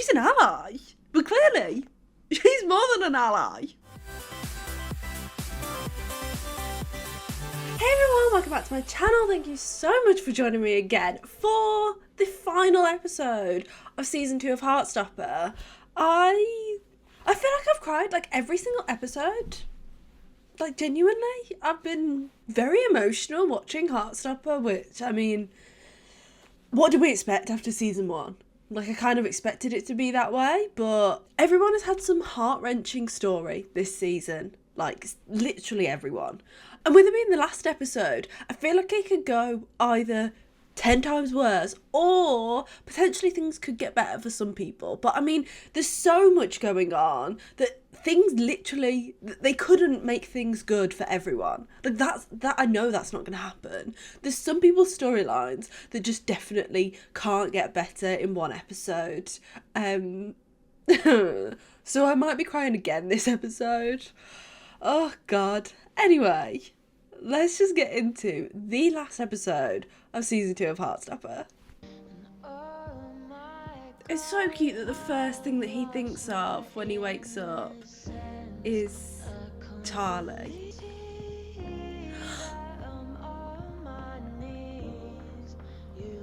she's an ally. But clearly, she's more than an ally. Hey everyone, welcome back to my channel. Thank you so much for joining me again for the final episode of season 2 of Heartstopper. I feel like I've cried like every single episode. Like genuinely, I've been very emotional watching Heartstopper, which, I mean, what did we expect after season 1? Like, I kind of expected it to be that way, but everyone has had some heart-wrenching story this season. Like, literally everyone. And with it being the last episode, I feel like it could go either 10 times worse or potentially things could get better for some people. But I mean, there's so much going on that things literally, they couldn't make things good for everyone. Like that I know that's not going to happen. There's some people's storylines that just definitely can't get better in one episode. So I might be crying again this episode. Oh God. Anyway, let's just get into the last episode of season 2 of Heartstopper. It's so cute that the first thing that he thinks of when he wakes up is Charlie.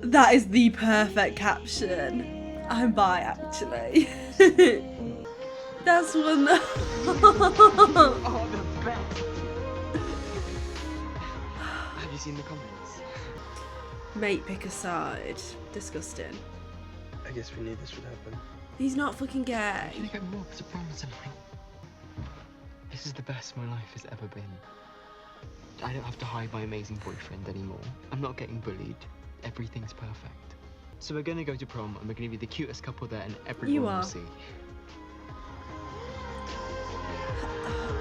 That is the perfect caption. I'm bi, actually. That's one. Oh, the best. Have you seen the comments? Mate, pick a side. Disgusting. I guess we knew this would happen. He's not fucking gay. I'm gonna go more to prom tonight. This is the best my life has ever been. I don't have to hide my amazing boyfriend anymore. I'm not getting bullied. Everything's perfect. So we're gonna go to prom and we're gonna be the cutest couple there and everyone will see.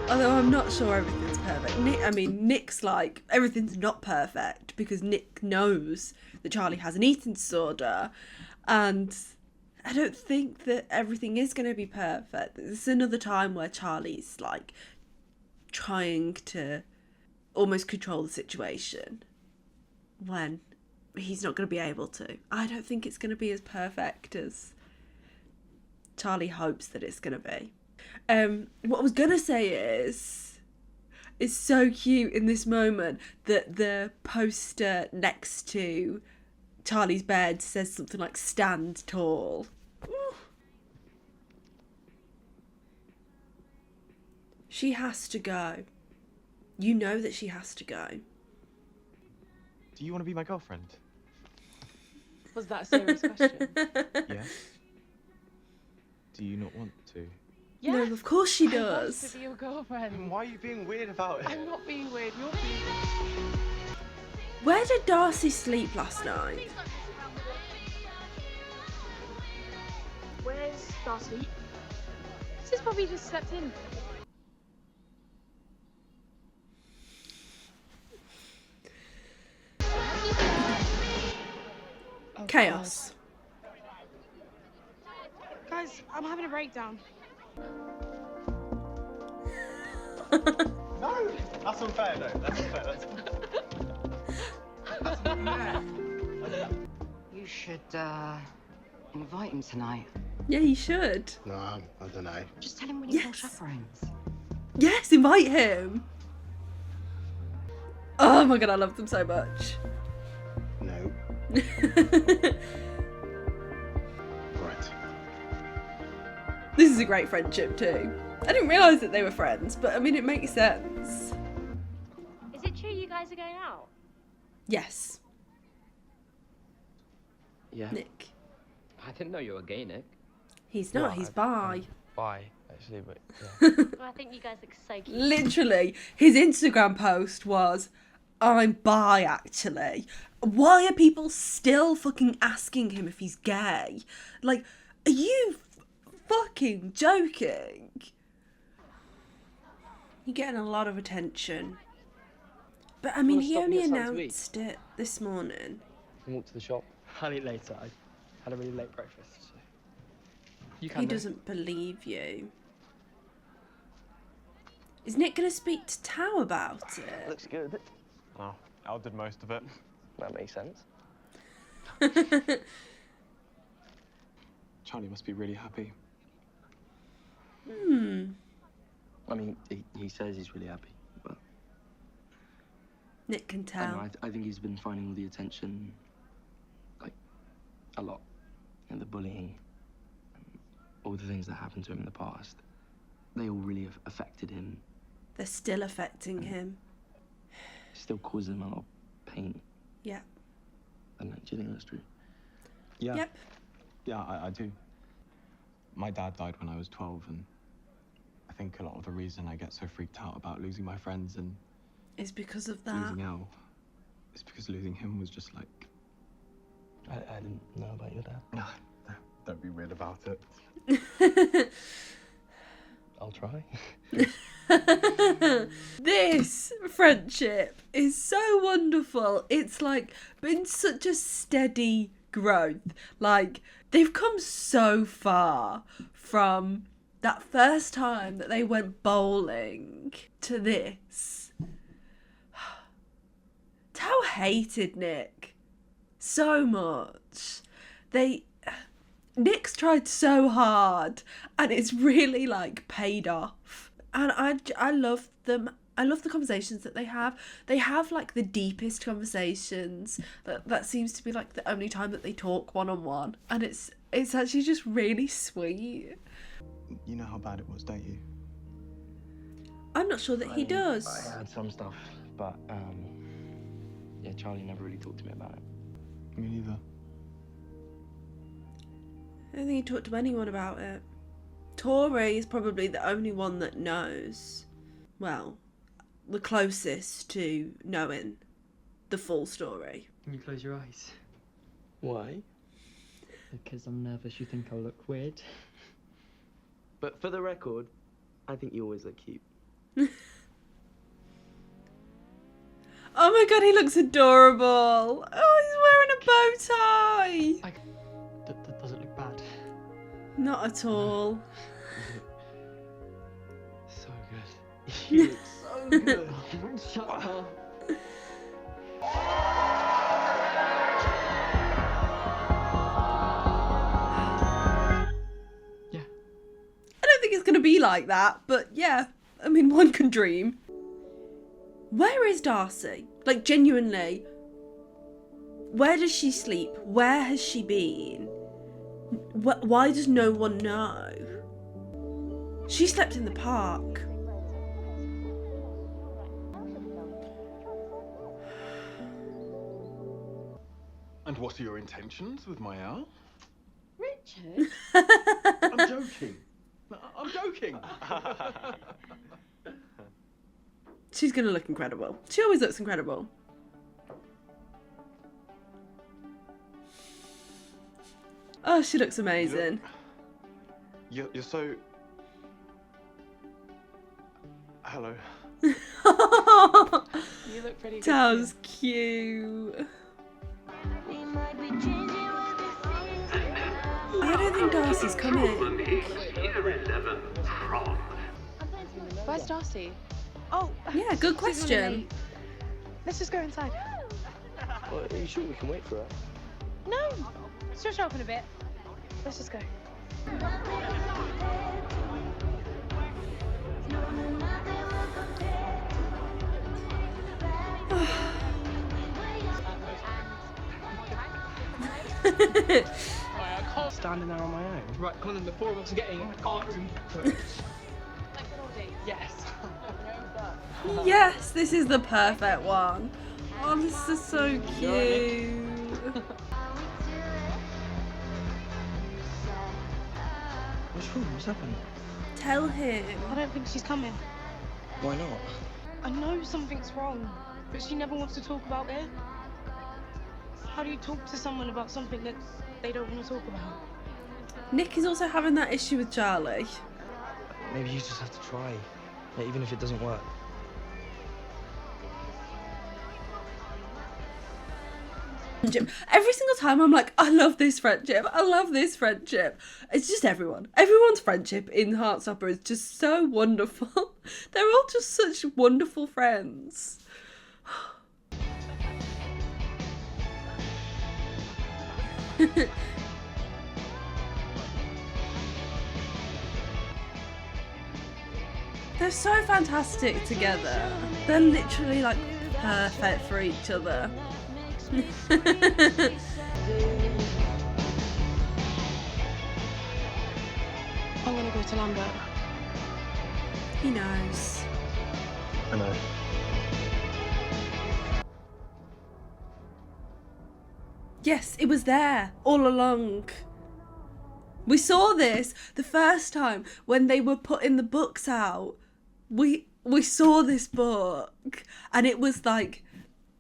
Although I'm not sure everything's perfect. Nick's like, everything's not perfect because Nick knows that Charlie has an eating disorder. And I don't think that everything is going to be perfect. This is another time where Charlie's like trying to almost control the situation when he's not going to be able to. I don't think it's going to be as perfect as Charlie hopes that it's going to be. What I was going to say is, it's so cute in this moment that the poster next to Charlie's bed says something like "stand tall." Ooh. She has to go. You know that she has to go. Do you want to be my girlfriend? Was that a serious question? Yes. Do you not want to? Yes. No, of course she I want does. to be your girlfriend. Why are you being weird about it? I'm not being weird, you're being... Where did Darcy sleep last night? Where's Darcy? This probably just slept in. Chaos. Guys, I'm having a breakdown. No! That's unfair, no. That's unfair. That's unfair. You should, invite him tonight. Yeah, you should. No, I don't know. Just tell him we need more Yes. chaperones. Yes, invite him. Oh my God, I love them so much. No. Right. This is a great friendship too. I didn't realise that they were friends, but I mean, it makes sense. Is it true you guys are going out? Yes, Yeah. Nick. I didn't know you were gay, Nick. He's not, he's bi. Bye, actually, but yeah. Well, I think you guys look so cute. Literally, his Instagram post was, "I'm bi, actually." Why are people still fucking asking him if he's gay? Like, are you fucking joking? You're getting a lot of attention. But I mean, Wanna he stop only and get something to eat? announced it this morning. Can walk to the shop. I'll eat later. I had a really late breakfast. So. You can. He though. doesn't believe you. Is Nick going to speak to Tao about it? Looks good. Oh, Elle did most of it. That makes sense. Charlie must be really happy. I mean, he says he's really happy, but Nick can I don't tell. know, I think he's been finding all the attention, like, a lot. And the bullying, and all the things that happened to him in the past, they all really have affected him. They're still affecting him. Still causes him a lot of pain. Yeah. And do you think that's true? Yeah. Yep. Yeah, I do. My dad died when I was 12, and I think a lot of the reason I get so freaked out about losing my friends and It's because of that. losing Elle is because losing him was just like... I didn't know about your dad. No, don't be weird about it. I'll try. This friendship is so wonderful. It's like been such a steady growth. Like they've come so far from that first time that they went bowling to this. Tao hated Nick so much. Nick's tried so hard and it's really like paid off. And I love them. I love the conversations that they have. They have like the deepest conversations. That seems to be like the only time that they talk one-on-one. And it's actually just really sweet. You know how bad it was, don't you? I'm not sure that he does. I had some stuff, but yeah, Charlie never really talked to me about it. Me neither. I don't think he talked to anyone about it. Tori is probably the only one that knows. Well, the closest to knowing the full story. Can you close your eyes? Why? Because I'm nervous you think I'll look weird. But for the record, I think you always look cute. Oh my god, he looks adorable. Oh, he's wearing a bow tie. Does it look bad? Not at all. So good. You look so good. Shut up. Yeah. I don't think it's going to be like that, but yeah, I mean, one can dream. Where is Darcy? Like, genuinely, where does she sleep? Where has she been? Why does no one know? She slept in the park. And what are your intentions with my Elle? Richard? I'm joking. I'm joking. She's going to look incredible. She always looks incredible. Oh, she looks amazing. You're so... Hello. You look pretty good. Tao's cute. I don't think Darcy's coming. Where's Darcy? Oh, Yeah, good question. let's just go inside. Well, are you sure we can wait for her? No, she'll show up in a bit. Let's just go. Standing there on my own. Right, come on then, the four of us are getting art room first. Yes. Yes, this is the perfect one. Oh, this is so cute. What's wrong? What's happened? Tell him. I don't think she's coming. Why not? I know something's wrong, but she never wants to talk about it. How do you talk to someone about something that they don't want to talk about? Nick is also having that issue with Charlie. Maybe you just have to try, like, even if it doesn't work. Every single time I'm like, I love this friendship. I love this friendship. It's just everyone. Everyone's friendship in Heartstopper is just so wonderful. They're all just such wonderful friends. They're so fantastic together. They're literally like perfect for each other. I'm gonna go to Lambert. He knows. I know. Yes, it was there all along. We saw this the first time when they were putting the books out. We saw this book, and it was like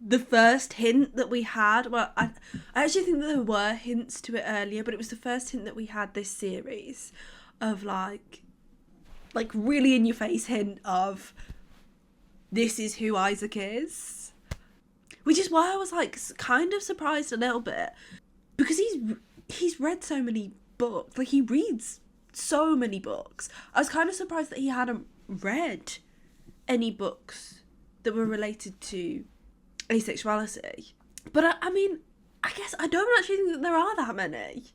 the first hint that we had. Well, I actually think that there were hints to it earlier, but it was the first hint that we had this series of like really in your face hint of this is who Isaac is. Which is why I was like kind of surprised a little bit, because he's read so many books. Like, he reads so many books. I was kind of surprised that he hadn't read any books that were related to asexuality. But I mean, I guess I don't actually think that there are that many,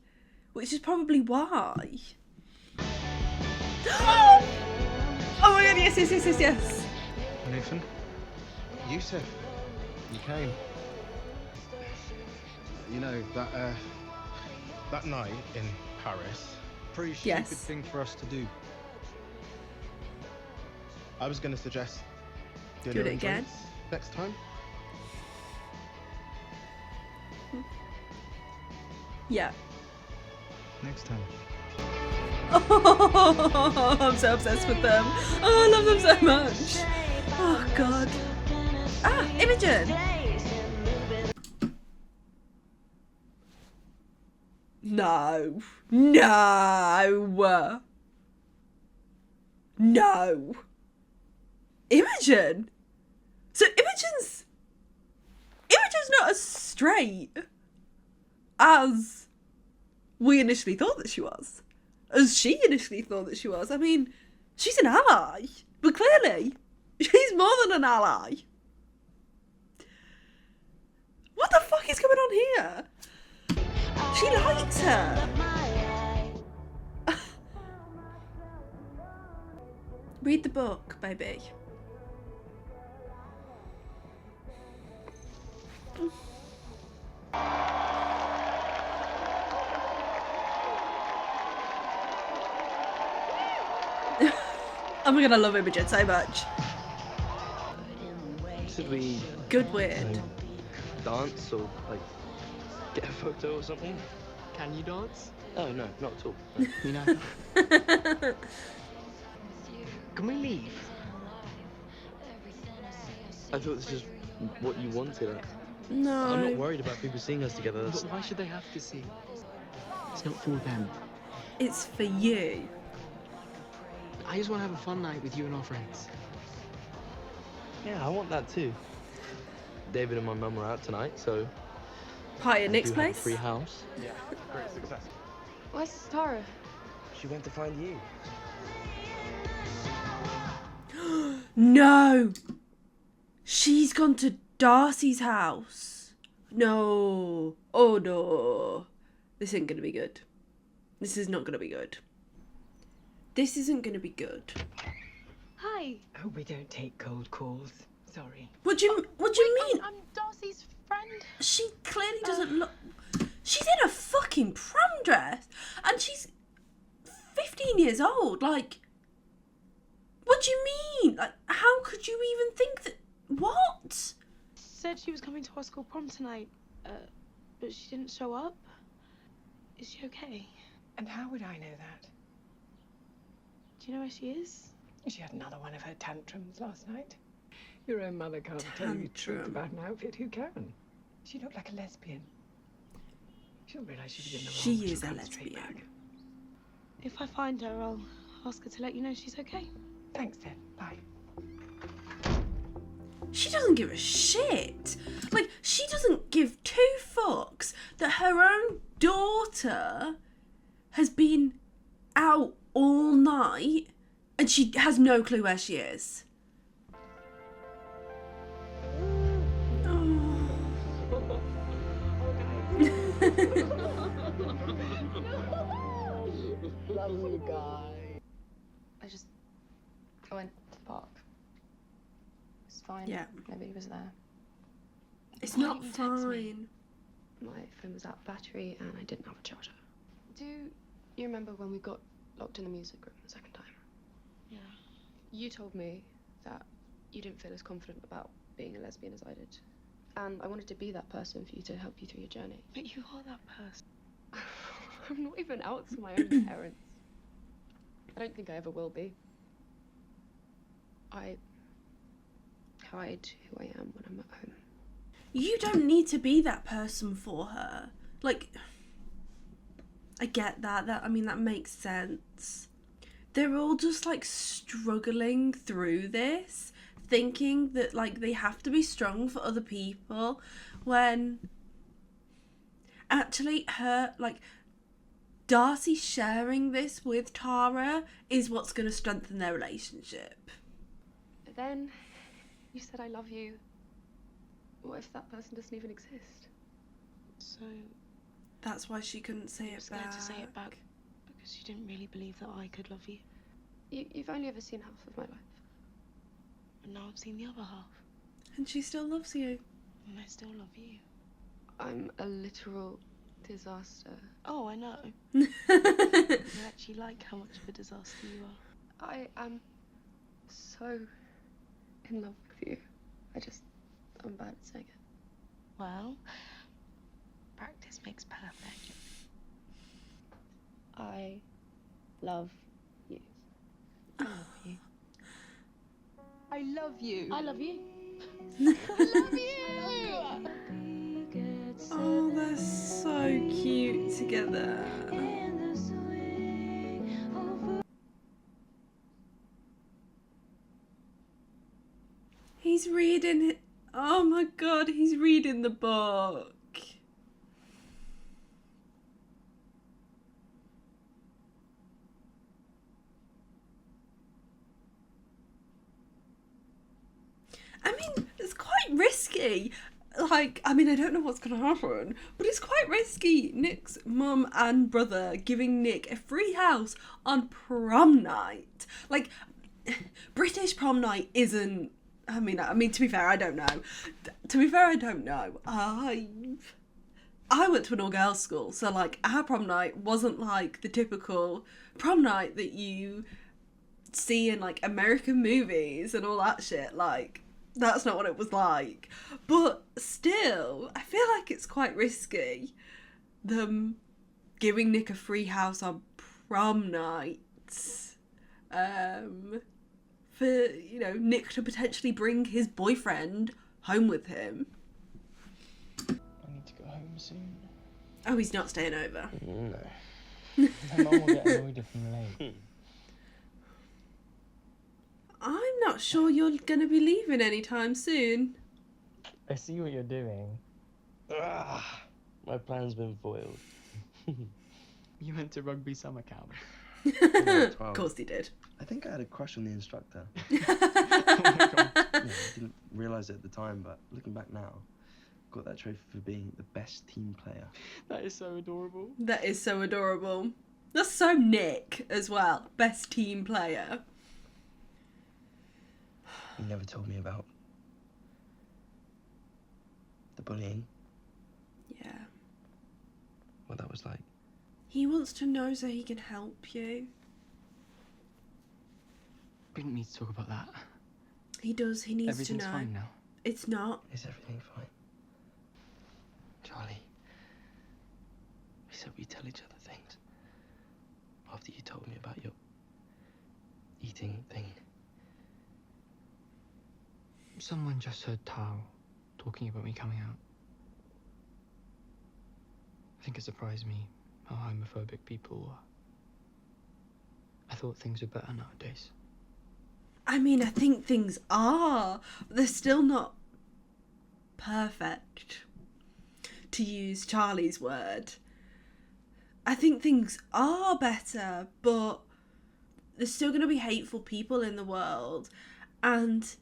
which is probably why. Oh my god, yes. Nathan? Yusuf, you came. You know, that night in Paris, pretty stupid Yes. thing for us to do. I was going to suggest dinner Do it and again? drinks next time. Yeah. Next time. Oh, I'm so obsessed with them. Oh, I love them so much. Oh, God. Ah, Imogen. No. Imogen? So Imogen's not as straight as we initially thought that she was. As she initially thought that she was. I mean, she's an ally. But clearly, she's more than an ally. What the fuck is going on here? She likes her. Read the book, baby. Oh my god, I love Imogen so much. Should we Good weird. dance or like get a photo or something? Can you dance? Oh no, not at all. Me know. Can we leave? I thought this is what you wanted. No. I'm not worried about people seeing us together. But why should they have to see? It's not for them. It's for you. I just want to have a fun night with you and our friends. Yeah, I want that too. David and my mum are out tonight, so Party at I Nick's do have a place. free house. Yeah, great success. Where's Tara? She went to find you. No. She's gone to Darcy's house. No. Oh no. This ain't gonna be good. This is not gonna be good. This isn't gonna be good. Hi. Oh, we don't take cold calls. Sorry. What do you mean? I'm Darcy's friend. She clearly doesn't look. She's in a fucking prom dress, and she's 15 years old. Like, what do you mean? Like, how could you even think that? What? Said she was coming to our school prom tonight, but she didn't show up. Is she okay? And how would I know that? Do you know where she is? She had another one of her tantrums last night. Your own mother can't tell you the truth Tantrum. about an outfit. Who can? She looked like a lesbian. She'll realise she was in the wrong. She She'll is a come straight lesbian. back. If I find her, I'll ask her to let you know she's okay. Thanks then. Bye. She doesn't give a shit. Like, she doesn't give two fucks that her own daughter has been out all night and she has no clue where she is. Love you guys. I just I went to the park. It was fine. Yeah. Nobody was there. It's Why not didn't you text me? fine. My phone was out of battery and I didn't have a charger. Do you remember when we got locked in the music room the second time? Yeah. You told me that you didn't feel as confident about being a lesbian as I did. And I wanted to be that person for you to help you through your journey. But you are that person. I'm not even out to my own parents. I don't think I ever will be. I hide who I am when I'm at home. You don't need to be that person for her. Like, I get that. I mean, that makes sense. They're all just, like, struggling through this, thinking that, like, they have to be strong for other people, when actually Darcy sharing this with Tara is what's going to strengthen their relationship. But then you said I love you. What if that person doesn't even exist? So That's why she couldn't say you were it scared back. to say it back because you didn't really believe that I could love you. You've only ever seen half of my life. But now I've seen the other half, And she still loves you. and I still love you. I'm a literal disaster. Oh, I know. I actually like how much of a disaster you are. I am so in love with you. I'm bad at saying it. Well, practice makes perfect. I love you. I love you. I love you. I love you. Oh, they're so cute together. He's reading it. Oh my god, he's reading the book. I mean, it's quite risky. Like, I mean, I don't know what's going to happen, but it's quite risky. Nick's mum and brother giving Nick a free house on prom night. Like, British prom night isn't... I mean, to be fair, I don't know. I went to an all-girls school, so, like, our prom night wasn't, like, the typical prom night that you see in, like, American movies and all that shit. Like, that's not what it was like. But still, I feel like it's quite risky, them giving Nick a free house on prom night. For, you know, Nick to potentially bring his boyfriend home with him. I need to go home soon. Oh, he's not staying over. No. My mum will get annoyed if I'm late. I'm not sure you're going to be leaving anytime soon. I see what you're doing. Ugh, my plan's been foiled. You went to rugby summer camp. Of course he did. I think I had a crush on the instructor. Oh my god. I didn't realise it at the time, but looking back now, got that trophy for being the best team player. That is so adorable. That is so adorable. That's so Nick as well. Best team player. You never told me about the bullying, Yeah. what that was like. He wants to know so he can help you. We didn't need to talk about that. He does. He needs Everything's to know. fine now. It's not. Is everything fine? Charlie. We said we'd tell each other things. After you told me about your eating thing. Someone just heard Tao talking about me coming out. I think it surprised me how homophobic people were. I thought things were better nowadays. I mean, I think things are. They're still not perfect, to use Charlie's word. I think things are better, but there's still going to be hateful people in the world. And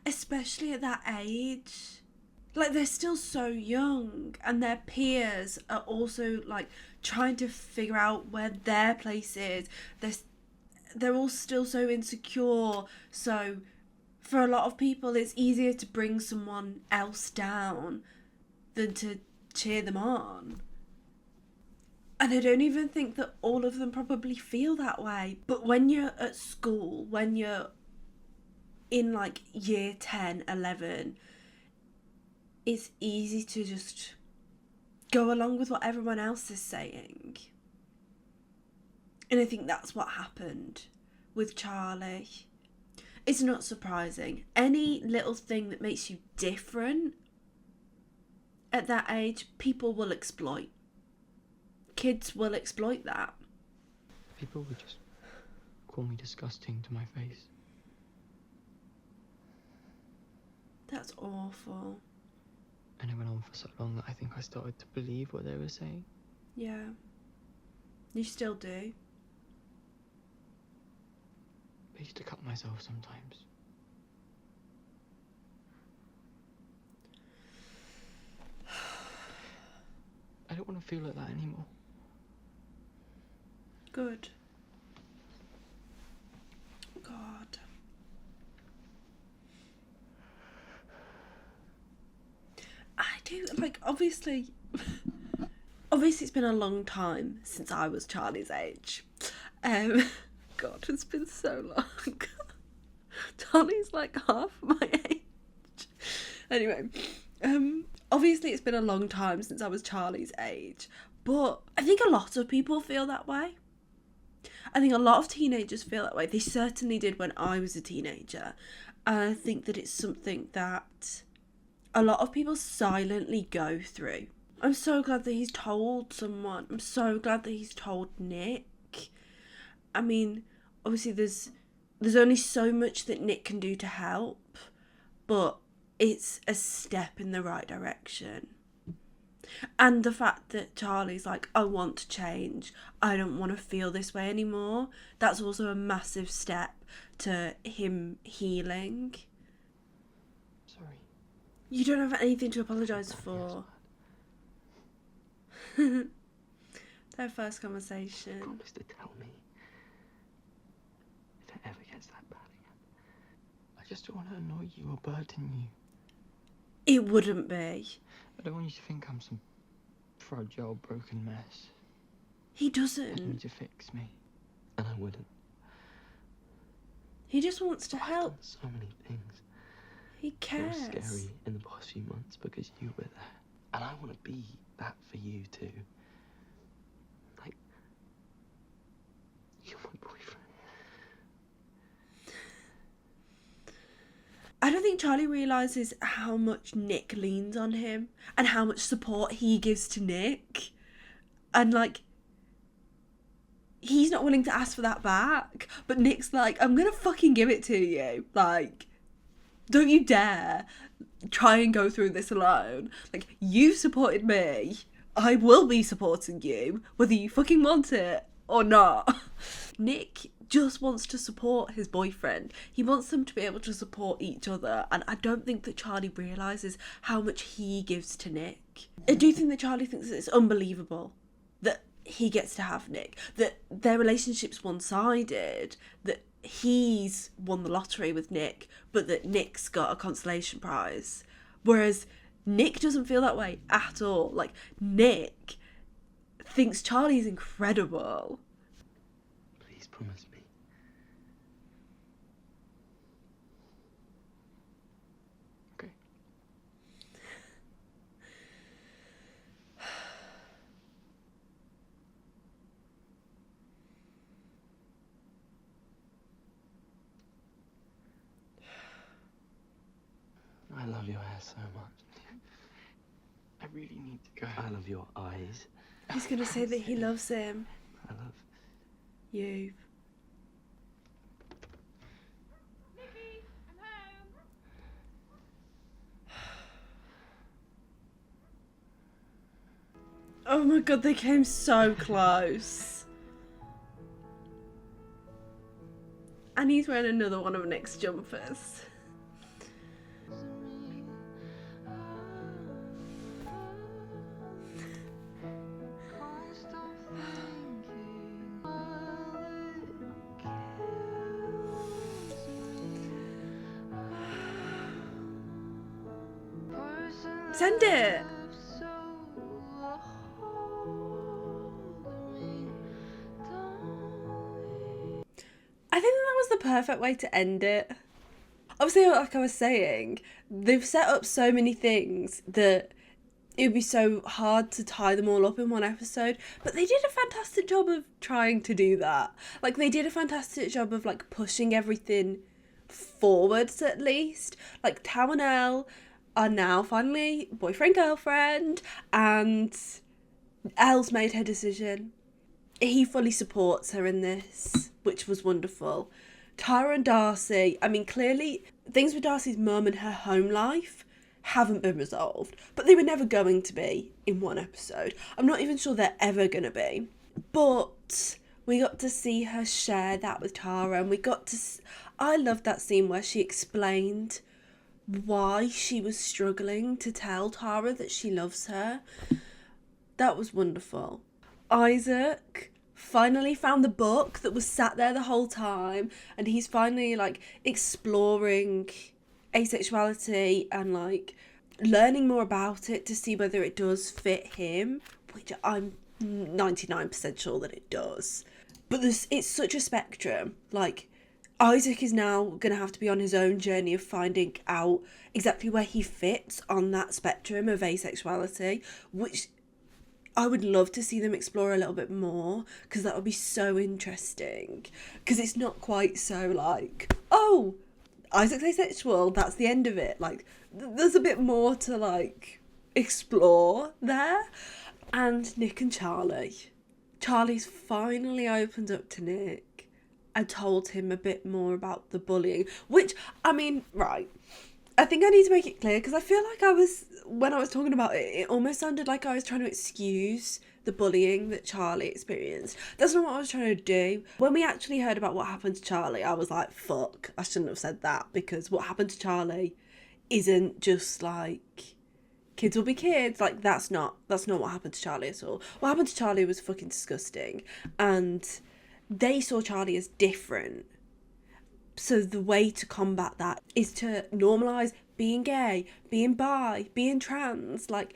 especially at that age, like, they're still so young, and their peers are also, like, trying to figure out where their place is. they're all still so insecure. So for a lot of people, it's easier to bring someone else down than to cheer them on. And I don't even think that all of them probably feel that way. But when you're at school, when you're in like year 10, 11, it's easy to just go along with what everyone else is saying. And I think that's what happened with Charlie. It's not surprising. Any little thing that makes you different at that age, people will exploit. Kids will exploit that. People would just call me disgusting to my face. That's awful. And it went on for so long that I think I started to believe what they were saying. Yeah. You still do. I used to cut myself sometimes. I don't want to feel like that anymore. Good. God. I do, like, obviously it's been a long time since I was Charlie's age. God, it's been so long. Charlie's like half my age. Anyway, obviously it's been a long time since I was Charlie's age, but I think a lot of people feel that way. I think a lot of teenagers feel that way. They certainly did when I was a teenager. And I think that it's something that a lot of people silently go through. I'm so glad that he's told someone. I'm so glad that he's told Nick. I mean, obviously there's only so much that Nick can do to help, but it's a step in the right direction. And the fact that Charlie's like, I want to change, I don't want to feel this way anymore, that's also a massive step to him healing. Sorry. You don't have anything to apologise for. Their first conversation. Promise to tell me if it ever gets that bad again. I just don't want to annoy you or burden you. It wouldn't be. I don't want you to think I'm some fragile, broken mess. He You doesn't. need to fix me. And I wouldn't. He just wants to I've help. done so many things. He It cares. was scary in the past few months because you were there. And I want to be that for you too. Like, you're my boyfriend. I don't think Charlie realises how much Nick leans on him and how much support he gives to Nick. And like, he's not willing to ask for that back. But Nick's like, I'm gonna fucking give it to you. Like, don't you dare try and go through this alone. Like, you supported me. I will be supporting you, whether you fucking want it or not. Nick just wants to support his boyfriend. He wants them to be able to support each other. And I don't think that Charlie realises how much he gives to Nick. I do think that Charlie thinks that it's unbelievable that he gets to have Nick, that their relationship's one-sided, that he's won the lottery with Nick, but that Nick's got a consolation prize. Whereas Nick doesn't feel that way at all. Like, Nick thinks Charlie's incredible. Please promise me. Okay. I love your hair so much. I really need to go. I love your eyes. He's gonna say that he loves him. I love You. Nikki, I'm home. Oh my god, they came so close. And he's wearing another one of Nick's jumpers. Let's end it. I think that was the perfect way to end it. Obviously, like I was saying, they've set up so many things that it would be so hard to tie them all up in one episode, but they did a fantastic job of trying to do that. Like, they did a fantastic job of, like, pushing everything forwards, at least. Like, Tao and Elle are now finally boyfriend-girlfriend, and Elle's made her decision. He fully supports her in this, which was wonderful. Tara and Darcy, I mean, clearly things with Darcy's mum and her home life haven't been resolved, but they were never going to be in one episode. I'm not even sure they're ever going to be. But we got to see her share that with Tara, and we got to... I loved that scene where she explained why she was struggling to tell Tara that she loves her. That was wonderful. Isaac finally found the book that was sat there the whole time, and he's finally, like, exploring asexuality and, like, learning more about it to see whether it does fit him, which I'm 99% sure that it does. But it's such a spectrum. Like, Isaac is now going to have to be on his own journey of finding out exactly where he fits on that spectrum of asexuality, which I would love to see them explore a little bit more, because that would be so interesting. Because it's not quite so like, oh, Isaac's asexual, that's the end of it. Like, there's a bit more to, like, explore there. And Nick and Charlie. Charlie's finally opened up to Nick and told him a bit more about the bullying, which, I mean, right, I think I need to make it clear, because I feel like when I was talking about it, it almost sounded like I was trying to excuse the bullying that Charlie experienced. That's not what I was trying to do. When we actually heard about what happened to Charlie, I was like, fuck, I shouldn't have said that, because what happened to Charlie isn't just like, kids will be kids. Like, that's not what happened to Charlie at all. What happened to Charlie was fucking disgusting, and they saw Charlie as different. So the way to combat that is to normalise being gay, being bi, being trans. Like,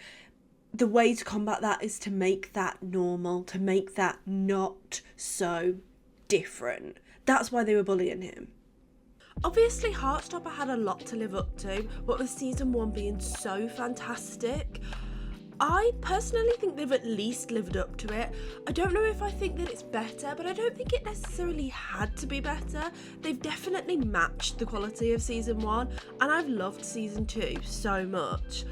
the way to combat that is to make that normal, to make that not so different. That's why they were bullying him. Obviously, Heartstopper had a lot to live up to, what with season 1 being so fantastic. I personally think they've at least lived up to it. I don't know if I think that it's better, but I don't think it necessarily had to be better. They've definitely matched the quality of season 1, and I've loved season 2 so much.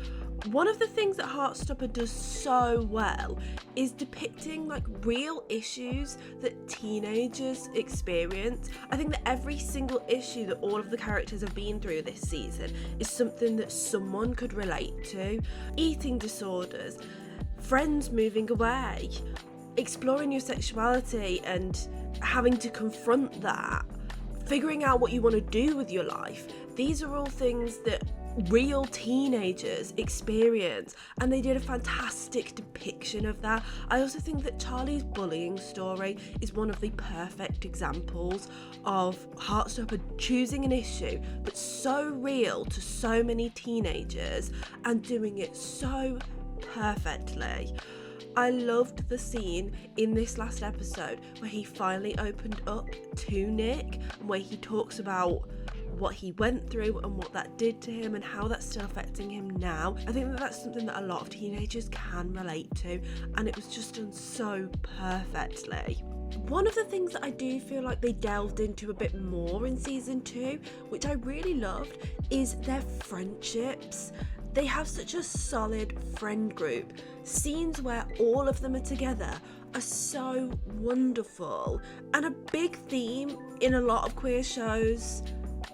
One of the things that Heartstopper does so well is depicting, like, real issues that teenagers experience. I think that every single issue that all of the characters have been through this season is something that someone could relate to. Eating disorders, friends moving away, exploring your sexuality and having to confront that, figuring out what you want to do with your life. These are all things that real teenagers experience, and they did a fantastic depiction of that. I also think that Charlie's bullying story is one of the perfect examples of Heartstopper choosing an issue that's so real to so many teenagers and doing it so perfectly. I loved the scene in this last episode where he finally opened up to Nick, and where he talks about what he went through and what that did to him and how that's still affecting him now. I think that that's something that a lot of teenagers can relate to, and it was just done so perfectly. One of the things that I do feel like they delved into a bit more in season 2, which I really loved, is their friendships. They have such a solid friend group. Scenes where all of them are together are so wonderful, and a big theme in a lot of queer shows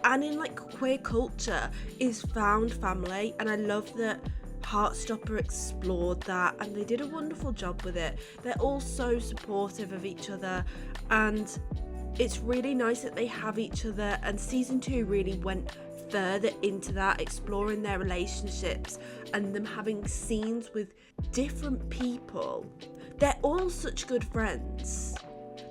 and in, like, queer culture is found family, and I love that Heartstopper explored that, and they did a wonderful job with it. They're all so supportive of each other, and it's really nice that they have each other, and season 2 really went further into that, exploring their relationships and them having scenes with different people. They're all such good friends.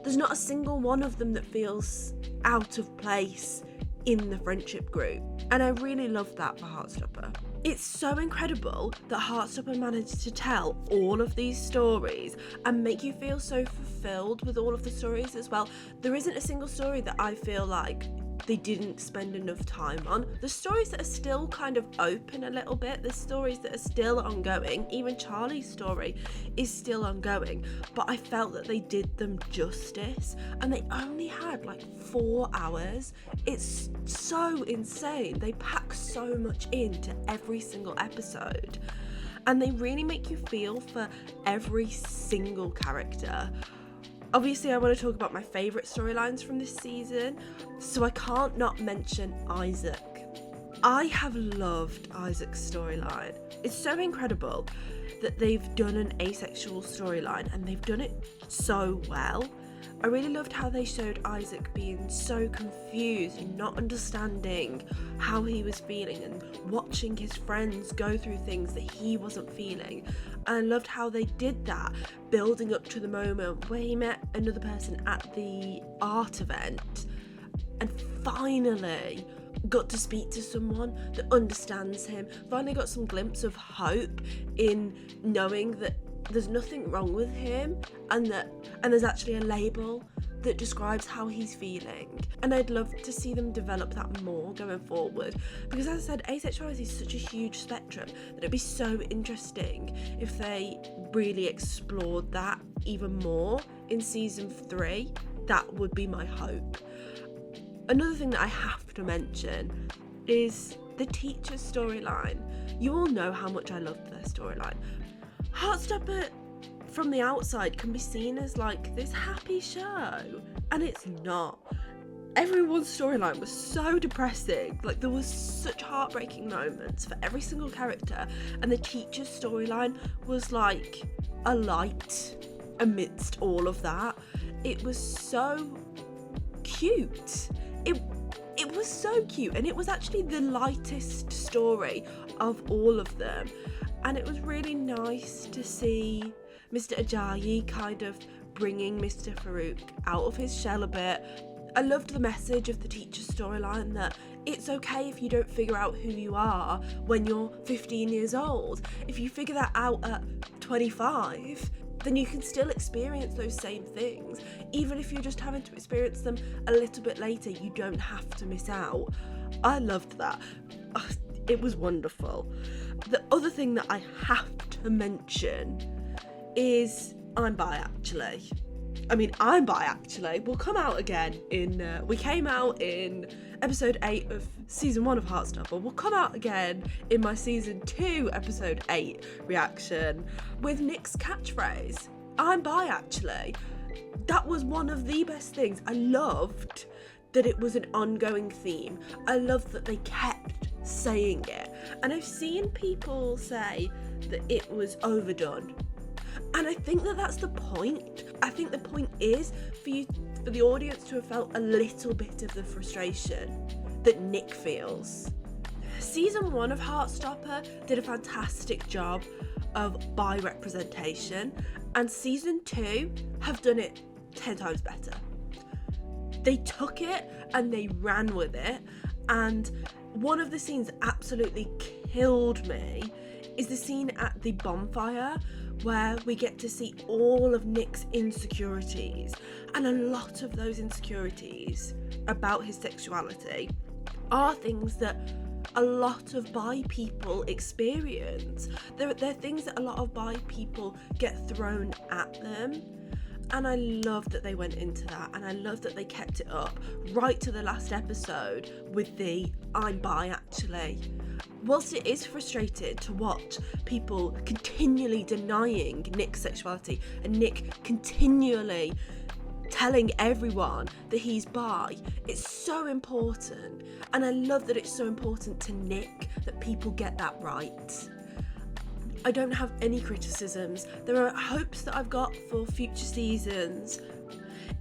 There's not a single one of them that feels out of place in the friendship group. And I really love that for Heartstopper. It's so incredible that Heartstopper managed to tell all of these stories and make you feel so fulfilled with all of the stories as well. There isn't a single story that I feel like they didn't spend enough time on. The stories that are still kind of open a little bit, the stories that are still ongoing, even Charlie's story is still ongoing, but I felt that they did them justice, and they only had like 4 hours. It's so insane. They pack so much into every single episode, and they really make you feel for every single character. Obviously, I want to talk about my favourite storylines from this season, so I can't not mention Isaac. I have loved Isaac's storyline. It's so incredible that they've done an asexual storyline, and they've done it so well. I really loved how they showed Isaac being so confused and not understanding how he was feeling, and watching his friends go through things that he wasn't feeling. And I loved how they did that, building up to the moment where he met another person at the art event and finally got to speak to someone that understands him, finally got some glimpse of hope in knowing that there's nothing wrong with him, and there's actually a label that describes how he's feeling. And I'd love to see them develop that more going forward, because as I said, asexuality is such a huge spectrum that it'd be so interesting if they really explored that even more in season 3. That would be my hope. Another thing that I have to mention is the teacher's storyline. You all know how much I loved their storyline. Heartstopper from the outside can be seen as like this happy show, and it's not. Everyone's storyline was so depressing. Like, there was such heartbreaking moments for every single character, and the teacher's storyline was like a light amidst all of that. It was so cute. It was so cute, and it was actually the lightest story of all of them. And it was really nice to see Mr. Ajayi kind of bringing Mr. Farouk out of his shell a bit. I loved the message of the teacher's storyline that it's okay if you don't figure out who you are when you're 15 years old. If you figure that out at 25, then you can still experience those same things. Even if you're just having to experience them a little bit later, you don't have to miss out. I loved that. It was wonderful. The other thing that I have to mention is I'm bi actually. Will come out again in, we came out in episode 8 of season 1 of Heartstopper. Will come out again in my season 2 episode 8 reaction with Nick's catchphrase, I'm bi actually. That was one of the best things. I loved that it was an ongoing theme. I loved that they kept saying it. And I've seen people say that it was overdone. And I think that that's the point. I think the point is for the audience to have felt a little bit of the frustration that Nick feels. Season 1 of Heartstopper did a fantastic job of bi representation, and season 2 have done it 10 times better. They took it and they ran with it, and one of the scenes that absolutely killed me is the scene at the bonfire where we get to see all of Nick's insecurities, and a lot of those insecurities about his sexuality are things that a lot of bi people experience. They're things that a lot of bi people get thrown at them. And I love that they went into that, and I love that they kept it up right to the last episode with the I'm bi actually. Whilst it is frustrating to watch people continually denying Nick's sexuality and Nick continually telling everyone that he's bi, it's so important. And I love that it's so important to Nick that people get that right. I don't have any criticisms. There are hopes that I've got for future seasons.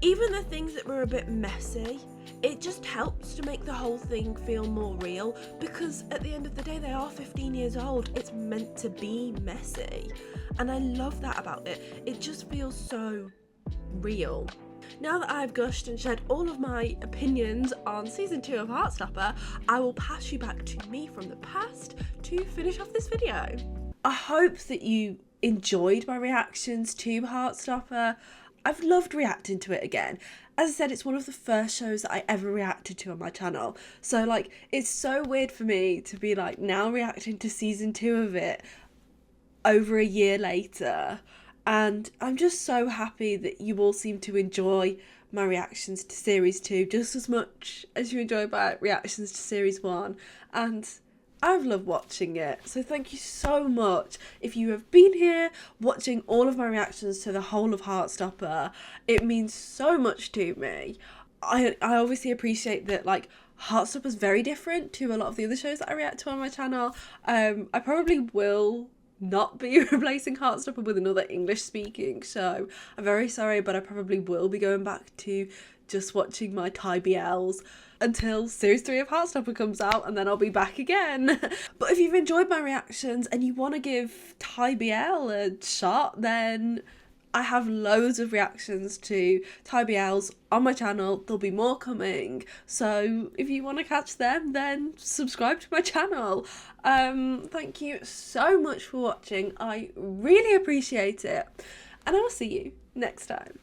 Even the things that were a bit messy, it just helps to make the whole thing feel more real, because at the end of the day they are 15 years old. It's meant to be messy, and I love that about it. It just feels so real. Now that I've gushed and shared all of my opinions on season 2 of Heartstopper, I will pass you back to me from the past to finish off this video. I hope that you enjoyed my reactions to Heartstopper. I've loved reacting to it again. As I said, it's one of the first shows that I ever reacted to on my channel. So like, it's so weird for me to be like now reacting to season 2 of it over a year later. And I'm just so happy that you all seem to enjoy my reactions to series 2 just as much as you enjoy my reactions to series 1. And I've loved watching it, so thank you so much if you have been here watching all of my reactions to the whole of Heartstopper. It means so much to me. I obviously appreciate that like Heartstopper is very different to a lot of the other shows that I react to on my channel. I probably will not be replacing Heartstopper with another English speaking show. I'm very sorry, but I probably will be going back to just watching my Thai BLs until series 3 of Heartstopper comes out, and then I'll be back again. But if you've enjoyed my reactions and you want to give Thai BL a shot, then I have loads of reactions to Thai BLs on my channel. There'll be more coming, so if you want to catch them, then subscribe to my channel. Thank you so much for watching. I really appreciate it, and I will see you next time.